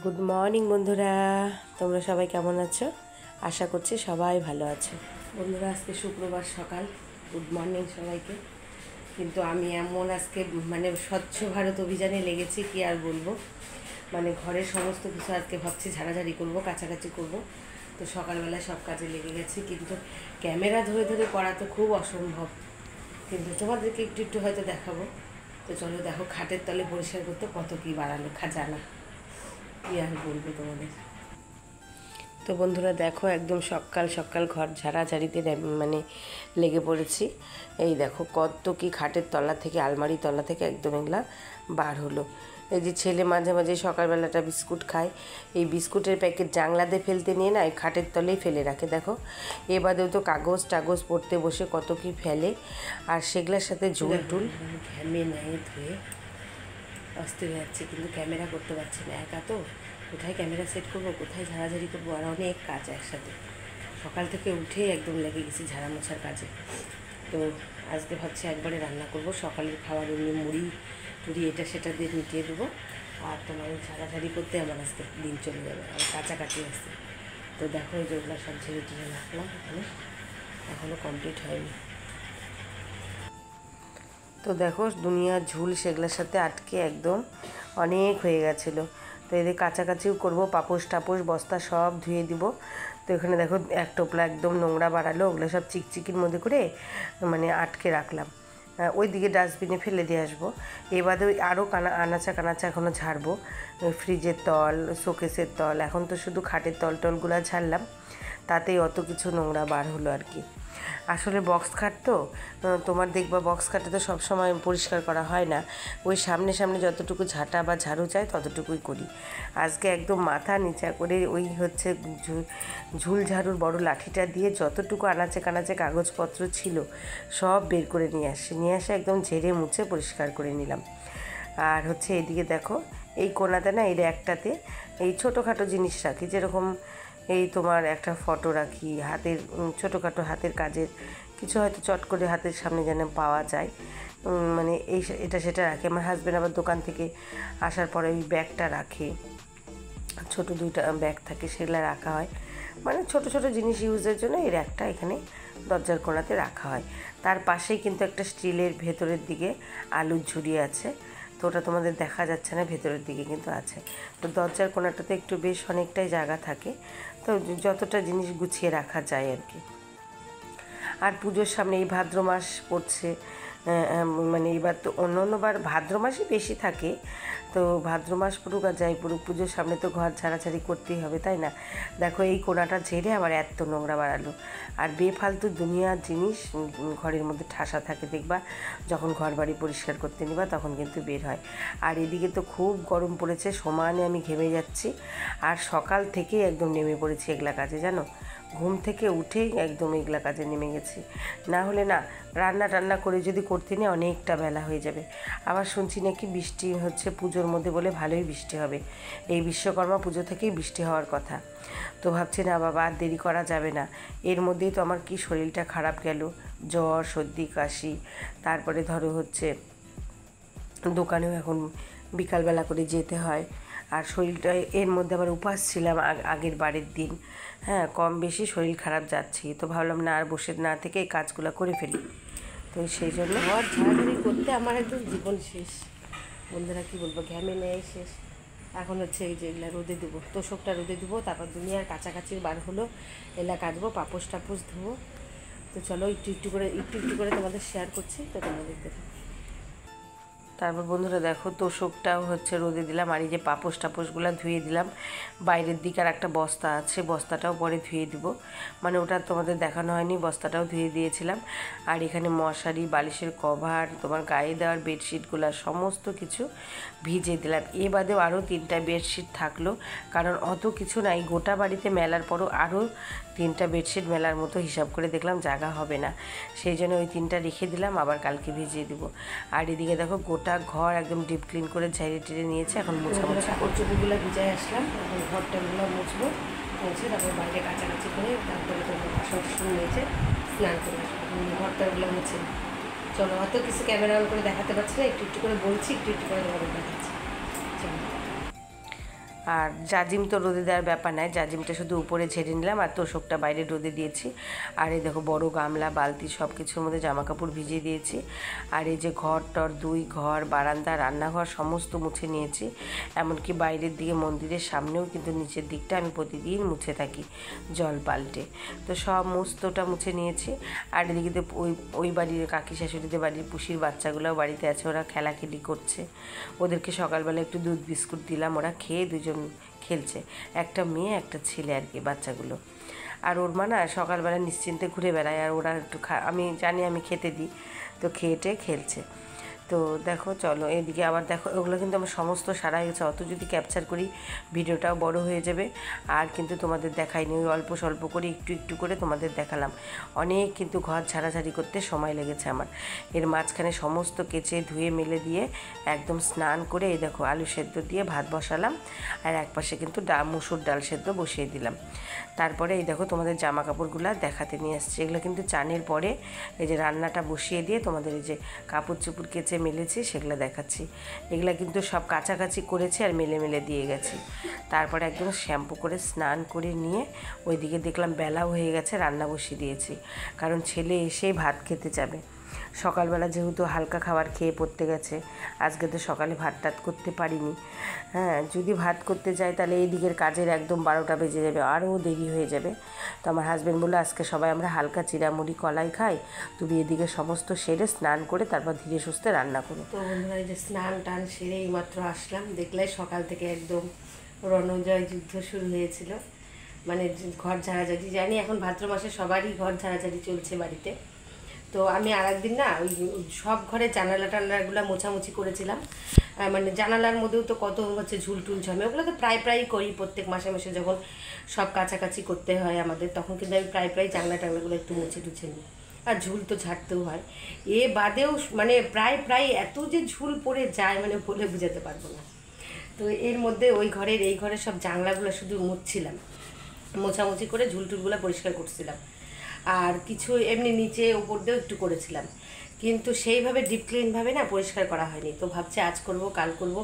Good morning বন্ধুরা, তোমরা সবাই কেমন আছো? আশা করছি সবাই ভালো আছো। বন্ধুরা, আজকে শুক্রবার সকাল। গুড মর্নিং সবাইকে। কিন্তু আমি এমন আজকে স্বচ্ছ ভারত অভিযানে লেগেছি, কি আর বলবো। ঘরের সমস্ত কিছু আজকে ভাবছি ঝাড়াঝাড়ি করবো, কাছাকাছি করব। তো সকালবেলায় সব কাজে লেগে গেছি, কিন্তু ক্যামেরা ধরে ধরে করা তো খুব অসম্ভব। কিন্তু তোমাদেরকে একটু একটু হয়তো দেখাবো। তো চলো দেখো, খাটের তলে পরিষ্কার করতে কত কী বাড়ালো খাজানা, কী আর বলবো তোমাদের। তো বন্ধুরা দেখো, একদম সকাল সকাল ঘর ঝাড়াঝাড়িতে লেগে পড়েছি। এই দেখো কত কি খাটের তলা থেকে, আলমারি তলা থেকে একদম এগুলা বার হলো। এই যে ছেলে মাঝে মাঝে সকালবেলাটা বিস্কুট খায়, এই বিস্কুটের প্যাকেট জাংলাতে ফেলতে নিয়ে না এই খাটের তলেই ফেলে রাখে। দেখো এবারেও তো কাগজ টাগজ পড়তে বসে কত কি ফেলে, আর সেগুলোর সাথে ঝুল টুল ঘ্যামে নেয় ধুয়ে অস্থির হয়ে যাচ্ছে। কিন্তু ক্যামেরা করতে পারছি না, একা তো। কোথায় ক্যামেরা সেট করবো, কোথায় ঝাড়াঝাড়ি করবো, আর অনেক কাজ একসাথে। সকাল থেকে উঠে একদম লেগে গেছি ঝাড়া মোছার কাজে। তো আজকে ভাবছি একবারে রান্না করব, সকালের খাবার এমনি মুড়ি টুড়ি এটা সেটা দিয়ে মিটিয়ে দেবো। আর তোমার ঝাড়াঝাড়ি করতে আমার আজকে দিন চলে যাবে, আর কাছাকাছি আসছে। তো দেখো এই যেগুলো সব ঝেড়ে টেড়ে রাখলাম, এখানে এখনও কমপ্লিট হয়নি। তো দেখো দুনিয়ার ঝুল সেগুলোর সাথে আটকে একদম অনেক হয়ে গেছিলো। তো এদের কাছাকাছিও করবো, পাপোশ টাপোশ বস্তা সব ধুয়ে দিব। তো এখানে দেখো এক টোপলা একদম নোংরা বাড়ালো, ওগুলো সব চিকচিকির মধ্যে করে আটকে রাখলাম। ওই দিকে ডাস্টবিনে ফেলে দিয়ে আসবো। এবারে ওই আরও আনাচা কানাচা এখনও ঝাড়বো, ফ্রিজের তল, শোকেসের তল। এখন তো শুধু খাটের তলগুলো ঝাড়লাম, তাতেই অত কিছু নোংরা বার হলো আর কি। আসলে বক্স খাট তো, তোমার দেখবা বক্স খাটে তো সবসময় পরিষ্কার করা হয় না। ওই সামনে সামনে যতটুকু ঝাঁটা বা ঝাড়ু চাই ততটুকুই করি। আজকে একদম মাথা নিচা করে ওই হচ্ছে ঝুল ঝাড়ুর বড় লাঠিটা দিয়ে যতটুকু আনাচে কানাচে কাগজপত্র ছিল সব বের করে নিয়ে আসে একদম ঝেড়ে মুছে পরিষ্কার করে নিলাম। আর হচ্ছে এদিকে দেখো, এই কোণাতে না এই র্যাকটাতে এই ছোটোখাটো জিনিস রাখি, যেরকম এই তোমার একটা ফটো রাখি, হাতের ছোটোখাটো হাতের কাজের কিছু হয়তো চট করে হাতের সামনে যেন পাওয়া যায়, এটা সেটা রাখে। আমার হাজব্যান্ড আবার দোকান থেকে আসার পরে ওই ব্যাগটা রাখে, ছোটো দুইটা ব্যাগ থাকে, সেগুলো রাখা হয়। ছোটো ছোটো জিনিস ইউজের জন্য এই র্যাকটা এখানে দরজার কোণাতে রাখা হয়। তার পাশেই কিন্তু একটা স্টিলের ভেতরের দিকে আলুর ঝুড়ি আছে, তো ওটা তোমাদের দেখা যাচ্ছে না, ভেতরের দিকে কিন্তু আছে। তো দরজার কোণাটাতে একটু বেশ অনেকটাই জায়গা থাকে, তো যতটা জিনিস গুছিয়ে রাখা যায় আর কি। আর পুজোর সামনে এই ভাদ্র মাস পড়ছে, এবার তো অন্যবার ভাদ্র মাসই বেশি থাকে। তো ভাদ্র মাস পড়ুক আর যাই পড়ুক, পুজোর সামনে তো ঘর ঝাড়াঝাড়ি করতেই হবে, তাই না? দেখো এই কোণাটা ঝেড়ে আবার এত নোংরা বাড়ালো। আর বেফালতু দুনিয়ার জিনিস ঘরের মধ্যে ঠাসা থাকে, দেখবা যখন ঘর বাড়ি পরিষ্কার করতে নিবা তখন কিন্তু বের হয়। আর এদিকে তো খুব গরম পড়েছে, সমানে আমি ঘেমে যাচ্ছি। আর সকাল থেকেই একদম নেমে পড়েছি এগুলা কাজে, জানো। ঘুম থেকে উঠেই একদম এগুলা কাজে নেমে গেছি, না হলে না রান্না টান্না করে যদি করতে নিয়ে অনেকটা বেলা হয়ে যাবে। আবার শুনছি নাকি বৃষ্টি হচ্ছে পুজোর মধ্যে, বলে ভালোই বৃষ্টি হবে। এই বিশ্বকর্মা পুজো থেকেই বৃষ্টি হওয়ার কথা। তো ভাবছি না বাবা আর দেরি করা যাবে না। এর মধ্যেই তো আমার কি শরীরটা খারাপ গেল, জ্বর সর্দি কাশি। তারপরে ধরো হচ্ছে দোকানেও এখন বিকালবেলা করে যেতে হয়। আর শরীরটা এর মধ্যে আবার উপাস ছিলাম আগের বারের দিন, হ্যাঁ কম বেশি শরীর খারাপ যাচ্ছি। তো ভাবলাম না আর বসে না থেকে এই কাজগুলো করে ফেলি। তো সেই জন্য ঘর ঝাড়াঝাড়ি করতে আমার একদম জীবন শেষ। বন্ধুরা কী বলবো, ঘ্যামে নেয় শেষ। এখন হচ্ছে এই যে এগুলা রোদে দেবো, তোষকটা রোদে দেবো, তারপর দুনিয়ার কাছাকাছি বার হলো, এলা কাটবো, পাপোশ টাপোশ ধোবো। তো চলো একটু একটু করে তোমাদের শেয়ার করছি, তো তোমাদের দেখো। তারপর বন্ধুরা দেখো তোষকটাও হচ্ছে রোদে দিলাম, আর এই যে পাপোশ টাপোশগুলো ধুয়ে দিলাম। বাইরের দিকে আর একটা বস্তা আছে, বস্তাটাও পরে ধুয়ে দিব, ওটা তোমাদের দেখানো হয়নি, বস্তাটাও ধুয়ে দিয়েছিলাম। আর এখানে মশারি, বালিশের কভার, তোমার গায়ে দেওয়ার বেডশিটগুলো সমস্ত কিছু ভিজে দিলাম। এ বাদেও আরও 3টা বেডশিট থাকলো, কারণ অত কিছু নাই, গোটা বাড়িতে মেলার পরও আরও 3টা বেডশিট মেলার মতো হিসাব করে দেখলাম জায়গা হবে না, সেই জন্য ওই 3টা রেখে দিলাম, আবার কালকে ভিজিয়ে দিব। আর এদিকে দেখো গোটা ঘর একদম ডিপ ক্লিন করে ঝাড়িয়ে টেড়ে নিয়েছে, এখন মোছামুছি কাপড় ভিজায় আসলাম, এখন ঘরটাগুলো মুছবো, মুছে তারপর বাইরে কাছাকাছি করে তারপরে তোমার বাসন টাসন নিয়েছে স্নান করে আসবো, ঘরটাগুলো মুছে। চলো, অত কিছু ক্যামেরা অন করে দেখাতে পারছি না, একটু একটু করে বলছি, একটু একটু করে তোমাদের দেখাচ্ছি। চলো। আর জাজিম তো রোদে দেওয়ার ব্যাপার নাই, জাজিমটা শুধু উপরে ঝেড়ে নিলাম আর তোষকটা বাইরে রোদে দিয়েছি। আর এই দেখো বড় গামলা বালতি সব কিছুর মধ্যে জামা কাপড় ভিজিয়ে দিয়েছি। আর এই যে ঘর টর দুই ঘর বারান্দা রান্নাঘর সমস্ত মুছে নিয়েছি। এমনকি বাইরের দিকে মন্দিরের সামনেও কিন্তু নিচের দিকটা আমি প্রতিদিন মুছে থাকি জল পাল্টে। তো সব মস্তটা মুছে নিয়েছি। আর এদিকে তো ওই বাড়ির কাকি শাশুড়িদের বাড়ির পুষির বাচ্চাগুলোও বাড়িতে আছে, ওরা খেলাখেলি করছে। ওদেরকে সকালবেলা একটু দুধ বিস্কুট দিলাম, ওরা খেয়ে দুজন খেলছে, একটা মেয়ে একটা ছেলে আর কি বাচ্চাগুলো। আর ওর মা না সকালবেলা নিশ্চিন্তে ঘুরে বেড়ায়, আর ওরা একটু আমি জানি আমি খেতে দিই, তো খেয়েটে খেলছে। তো দেখো চলো এদিকে আবার দেখো, ওগুলো কিন্তু আমার সমস্ত সারা হয়ে গেছে। অত যদি ক্যাপচার করি ভিডিওটাও বড় হয়ে যাবে, আর কিন্তু তোমাদের দেখাইনি, ওই অল্প স্বল্প করে একটু একটু করে তোমাদের দেখালাম। অনেক কিন্তু ঘর ঝাড়াঝাড়ি করতে সময় লেগেছে আমার। এর মাঝখানে সমস্ত কেচে ধুয়ে মেলে দিয়ে একদম স্নান করে এই দেখো আলু সেদ্ধ দিয়ে ভাত বসালাম, আর একপাশে কিন্তু মুসুর ডাল সেদ্ধ বসিয়ে দিলাম। তারপরে এই দেখো তোমাদের জামা কাপড়গুলো দেখাতে নিয়ে আসছি। এগুলো কিন্তু চানের পরে এই যে রান্নাটা বসিয়ে দিয়ে তোমাদের এই যে কাপড় চোপড় কেচে মেলেছি সেগুলো দেখাচ্ছি। এগুলো কিন্তু সব কাছাকাছি করেছি আর মেলে মেলে দিয়ে গেছি। তারপরে একদম শ্যাম্পু করে স্নান করে নিয়ে ওইদিকে দেখলাম বেলাও হয়ে গেছে, রান্না বসিয়ে দিয়েছি। কারণ ছেলে এসেই ভাত খেতে যাবে। সকালবেলা যেহেতু হালকা খাবার খেয়ে পড়তে গেছে, আজকে তো সকালে ভাত টাত করতে পারিনি। হ্যাঁ, যদি ভাত করতে যাই তাহলে এই দিকের কাজের একদম 12টা বেজে যাবে, আরও দেরি হয়ে যাবে। তো আমার হাজব্যান্ড বললো আজকে সবাই আমরা হালকা চিড়ামুড়ি কলাই খাই, তুমি এদিকে সমস্ত সেরে স্নান করে তারপর ধীরে সুস্থে রান্না করো। তো বন্ধুরা এই যে স্নান টান সেরে এইমাত্র আসলাম, দেখলে সকাল থেকে একদম রণজয় যুদ্ধ শুরু হয়েছিল। মানে ঘর ঝাড়াঝাড়ি, জানি এখন ভাদ্র মাসে সবারই ঘর ঝাড়াঝাড়ি চলছে বাড়িতে। তো আমি আর একদিন না ওই সব ঘরে জানালা টানালাগুলো মোছামুছি করেছিলাম। মানে জানালার মধ্যেও তো কত হচ্ছে ঝুল টুল জমে, ওগুলো তো প্রায়ই করি প্রত্যেক মাসে মাসে যখন সব কাছাকাছি করতে হয় আমাদের, তখন কিন্তু আমি প্রায় জানলা টানলাগুলো একটু মুছে টুছে নিই। আর ঝুল তো ঝাড়তেও হয়, এ বাদেও মানে প্রায় এত যে ঝুল পড়ে যায় মানে বলে বোঝাতে পারবো না। তো এর মধ্যে ওই ঘরের এই ঘরের সব জানলাগুলো শুধু মুছছিলাম, মোছামুছি করে ঝুল টুলগুলো পরিষ্কার করছিলাম। আর কিছু এমনি নিচে উপর দিয়েও একটু করেছিলাম, কিন্তু সেইভাবে ডিপ ক্লিনভাবে না পরিষ্কার করা হয়নি। তো ভাবছি আজ করব কাল করব,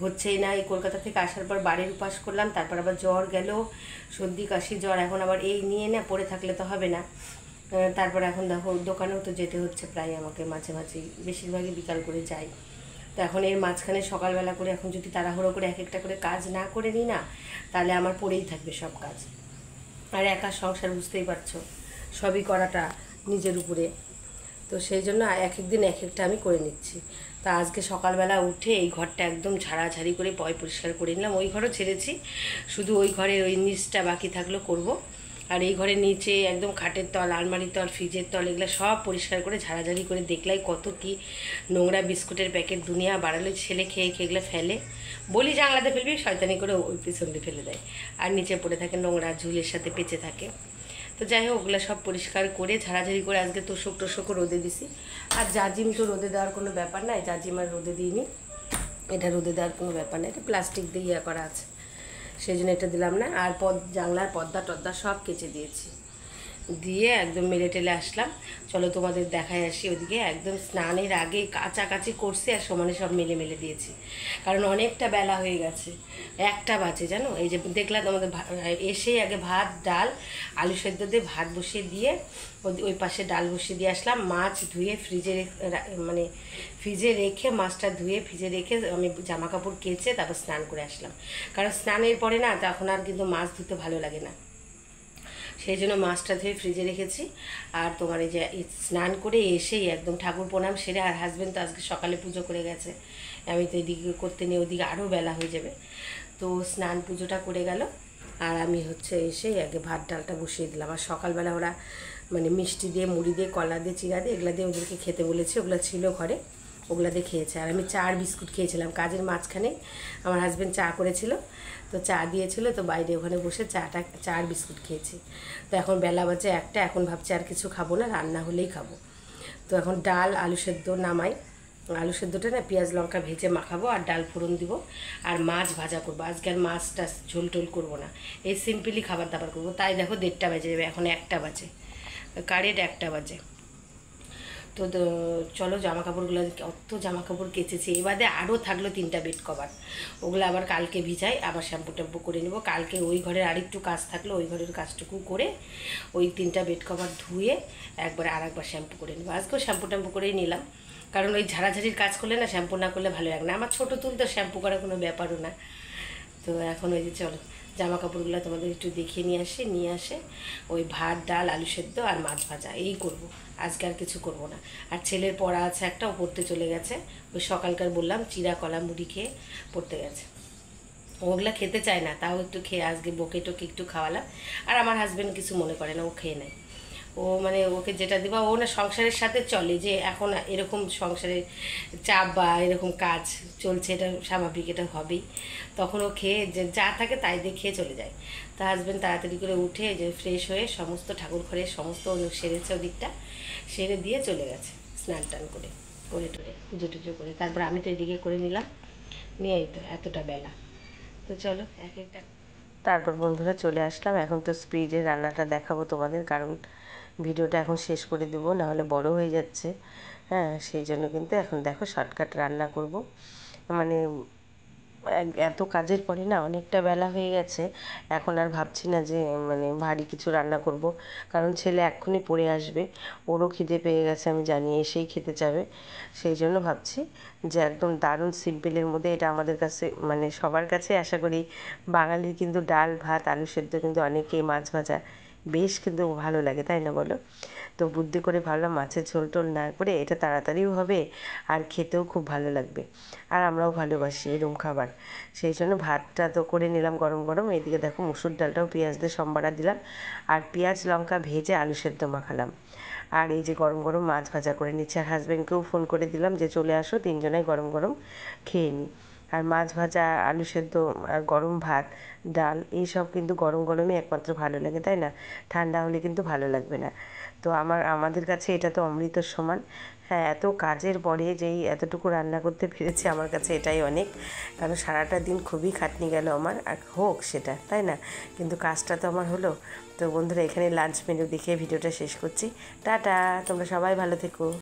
হচ্ছেই না। এই কলকাতা থেকে আসার পর বাড়ির উপাস করলাম, তারপর আবার জ্বর গেল, সর্দি কাশি জ্বর, এখন আবার এই নিয়ে না পড়ে থাকলে তো হবে না। তারপর এখন দেখো দোকানেও তো যেতে হচ্ছে প্রায় আমাকে, মাঝে মাঝেই বেশিরভাগই বিকাল করে যাই। তো এখন এর মাঝখানে সকালবেলা করে এখন যদি তাড়াহুড়ো করে এক একটা করে কাজ না করে নিই না, তাহলে আমার পড়েই থাকবে সব কাজ। আর একা সংসার বুঝতেই পারছো, সবই করাটা নিজের উপরে। তো সেই জন্য এক একদিন এক একটা আমি করে নিচ্ছি। তা আজকে সকালবেলা উঠে এই ঘরটা একদম ঝাড়াঝাড়ি করে পরিষ্কার করে নিলাম। ওই ঘরও ছেড়েছি, শুধু ওই ঘরের ওই নিচটা বাকি থাকলো করব। আর এই ঘরের নিচে একদম খাটের তল, আলমারির তল, ফ্রিজের তল, এগুলো সব পরিষ্কার করে ঝাড়াঝাড়ি করে দেখলাই কত কি নোংরা বিস্কুটের প্যাকেট দুনিয়া বাড়ালো। ছেলে খেয়ে এগুলো ফেলে, বলি জানলাতে ফেলবি, শয়তানি করে ওই পিছন দিয়ে ফেলে দেয়, আর নিচে পড়ে থাকে নোংরা, ঝুলের সাথে পেঁচে থাকে। তো যাই হোক ওগুলো সব পরিষ্কার করে ঝাড়াঝাড়ি করে আজকে তোষক রোদে দিছি। আর জাজিম তো রোদে দেওয়ার কোনো ব্যাপার নাই, জাজিম আর রোদে দিইনি, এটা রোদে দেওয়ার কোনো ব্যাপার নাই, এটা প্লাস্টিক দিয়ে ইয়ে করা আছে, সেই জন্য এটা দিলাম না। আর জানলার পর্দা টর্দা সব কেচে দিয়েছি, দিয়ে একদম মেলে টেলে আসলাম। চলো তোমাদের দেখাই আসি। ওদিকে একদম স্নানের আগে কাছাকাছি করছি আর সমানে সব মেলে মেলে দিয়েছি, কারণ অনেকটা বেলা হয়ে গেছে, 1টা বাজে জানো। এই যে দেখলাম তোমাদের এসেই আগে ভাত ডাল আলু সেদ্ধ দিয়ে ভাত বসিয়ে দিয়ে ওই পাশে ডাল বসিয়ে দিয়ে আসলাম। মাছ ধুয়ে ফ্রিজে রেখে মাছটা ধুয়ে ফ্রিজে রেখে আমি জামা কাপড় কেচে তারপর স্নান করে আসলাম, কারণ স্নানের পরে না তখন আর কিন্তু মাছ ধুতে ভালো লাগে না, সেই জন্য মাছটা ধুয়ে ফ্রিজে রেখেছি। আর তোমার এই যে স্নান করে এসেই একদম ঠাকুর প্রণাম সেরে, আর হাজব্যান্ড তো আজকে সকালে পুজো করে গেছে, আমি তো এদিকে করতে নিয়ে ওদিকে আরও বেলা হয়ে যাবে। তো স্নান পুজোটা করে গেল, আর আমি এসেই আগে ভাত ডালটা বসিয়ে দিলাম। আর সকালবেলা ওরা মানে মিষ্টি দিয়ে মুড়ি দিয়ে কলা দিয়ে চিড়া দিয়ে এগুলা দিয়ে ওদেরকে খেতে বলেছি, ওগুলো ছিল ঘরে, ওগুলা দিয়ে খেয়েছে। আর আমি চা আর বিস্কুট খেয়েছিলাম, কাজের মাঝখানে আমার হাজব্যান্ড চা করেছিল, তো চা দিয়েছিল, তো বাইরে ওখানে বসে চা আর বিস্কুট খেয়েছি। তো এখন বেলা বাজে 1টা, এখন ভাবছি আর কিছু খাবো না, রান্না হলেই খাবো। তো এখন ডাল আলু সেদ্ধ নামাই, আলু সেদ্ধটা না পেঁয়াজ লঙ্কা ভেজে মাখাবো, আর ডাল ফোড়ন দিব, আর মাছ ভাজা করবো। আজকে আর মাছটা ঝোল টোল করবো না, এই সিম্পলি খাবার দাবার করবো। তাই দেখো 1:30 বেজে যাবে, এখন 1টা বাজে, কারেন্ট 1টা বাজে। তো চলো জামা কাপড়গুলো, অত জামা কাপড় কেচেছি, এবারে আরও থাকলো 3টা বেড কভার, ওগুলো আবার কালকে ভিজাই, আবার শ্যাম্পু ট্যাম্পু করে নেবো। কালকে ওই ঘরের আরেকটু কাজ থাকলো, ওই ঘরের কাজটুকু করে ওই 3টা বেড কভার ধুয়ে একবার আরেকবার শ্যাম্পু করে নেবো। আজকেও শ্যাম্পু ট্যাম্পু করেই নিলাম, কারণ ওই ঝাড়াঝাড়ির কাজ করলে না শ্যাম্পু না করলে ভালো লাগে না। আমার ছোটো চুল তো শ্যাম্পু করার কোনো ব্যাপারও না। তো এখন ওই যে চলো জামা কাপড়গুলো তোমাদের একটু দেখিয়ে নিয়ে আসে ওই ভাত, ডাল, আলু সেদ্ধ আর মাছ ভাজা এই করব, আজকে আর কিছু করব না। আর ছেলের পড়া আছে একটা, ও পড়তে চলে গেছে, ওই সকালকার বললাম চিরা কলা মুড়ি খেয়ে পড়তে গেছে। ওগুলা খেতে চায় না, তাও একটু খেয়ে আজকে বকে টোকে একটু খাওয়ালাম। আর আমার হাজব্যান্ড কিছু মনে করে না, ও খেয়ে নেয়। ও মানে ওকে যেটা দিবা, ও না সংসারের সাথে চলে, যে এখন এরকম সংসারের চাপ বা এরকম কাজ চলছে, এটা স্বাভাবিক, এটা হবেই। তখন ও খেয়ে যে যা থাকে তাই দিয়ে খেয়ে চলে যায়। তা হাজব্যান্ড তাড়াতাড়ি করে উঠে যে ফ্রেশ হয়ে সমস্ত ঠাকুর ঘরের সমস্ত সেরেছে, ওদিকটা সেরে দিয়ে চলে গেছে স্নান টান করে করে টরে পুজো টুজো করে। তারপর আমি তো এদিকে করে নিলাম, নিয়ে এই তো এতটা বেলা। তো চলো এক একটা। তারপর বন্ধুরা চলে আসলাম, এখন তো স্পিডে রান্নাটা দেখাবো তোমাদের, কারণ ভিডিওটা এখন শেষ করে দেবো, নাহলে বড় হয়ে যাচ্ছে। হ্যাঁ, সেই জন্য কিন্তু এখন দেখো শর্টকাট রান্না করব। মানে এত কাজের পরে না অনেকটা বেলা হয়ে গেছে, এখন আর ভাবছি না যে মানে ভারী কিছু রান্না করব, কারণ ছেলে এক্ষুনি পড়ে আসবে, ওরও খিদে পেয়ে গেছে আমি জানি, এসেই খেতে চাবে। সেই জন্য ভাবছি যে একদম দারুণ সিম্পলের মধ্যে, এটা আমাদের কাছে মানে সবার কাছে আশা করি বাঙালির কিন্তু ডাল ভাত আলু সেদ্ধ কিন্তু অনেকেই মাছ ভাজা বেশ কিন্তু ভালো লাগে, তাই না বলো? তো বুদ্ধি করে ভাবলাম মাছের ঝোল টোল না করে এটা তাড়াতাড়িও হবে আর খেতেও খুব ভালো লাগবে, আর আমরাও ভালোবাসি এরকম খাবার। সেই জন্য ভাতটা তো করে নিলাম গরম গরম, এইদিকে দেখো মুসুর ডালটাও পেঁয়াজ দিয়ে সম্বারা দিলাম, আর পেঁয়াজ লঙ্কা ভেজে আলু সেদ্ধ মাখালাম, আর এই যে গরম গরম মাছ ভাজা করে নিচ্ছি। আর হাজব্যান্ডকেও ফোন করে দিলাম যে চলে আসো, তিনজনাই গরম গরম খেয়ে নিই। আর মাছ ভাজা আলু সেদ্ধ আর গরম ভাত ডাল এইসব কিন্তু গরম গরমই একমাত্র ভালো লাগে, তাই না? ঠান্ডা হলে কিন্তু ভালো লাগবে না। তো আমাদের কাছে এটা তো অমৃতর সমান। হ্যাঁ, এত কাজের পরে যেই এতটুকু রান্না করতে পেরেছি আমার কাছে এটাই অনেক, কারণ সারাটা দিন খুবই খাটনি গেল আমার, আর হোক সেটা, তাই না? কিন্তু কাজটা তো আমার হলো। তো বন্ধুরা এখানে লাঞ্চ মেনু দেখে ভিডিওটা শেষ করছি। টাটা, তোমরা সবাই ভালো থেকো।